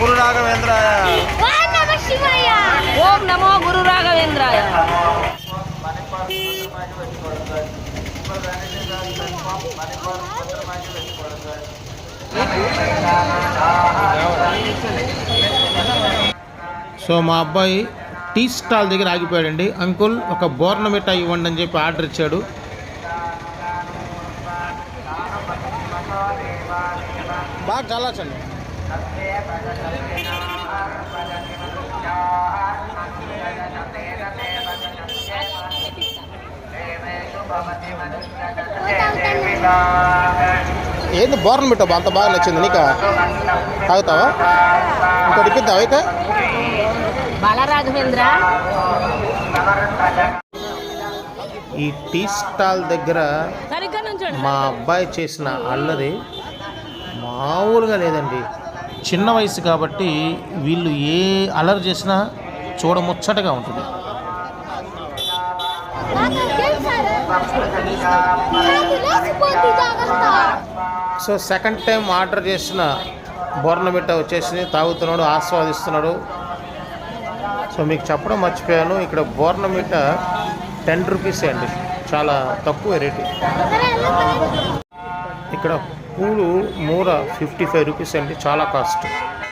గురు రాఘవేంద్రాయ. ఓం నమో గురు రాఘవేంద్రాయ. So మా అబ్బాయి tea stall దగ్గర ఆగిపోయాడండి. అంకుల్ ఒక బోర్నమిఠాయి ఇవ్వండి అని చెప్పి ఆర్డర్ ఇచ్చాడు. బాగా చల్లార్చండి. ఏంది బోర్నమిఠా అంత బాగా నచ్చింది నీకు? తాగుతావా? ఇంకోటి ఇప్పిద్దాం అయితే. బాలరాఘవేంద్ర ఈ టీ స్టాల్ దగ్గర మా అబ్బాయి చేసిన అల్లరి మామూలుగా లేదండి. చిన్న వయసు కాబట్టి వీళ్ళు ఏ అల్లరి చేసినా చూడముచ్చటగా ఉంటుంది. సో సెకండ్ టైం ఆర్డర్ చేసిన బోర్నమిఠా వచ్చేసి తాగుతున్నాడు, ఆస్వాదిస్తున్నాడు. సో మీకు చెప్పడం మర్చిపోయాను, ఇక్కడ బోర్నమిఠా 10 రూపీసే అండి, చాలా తక్కువ రేటు. ఇక్కడ పూలు మూర 55 రూపీస్ అండి, చాలా కాస్ట్.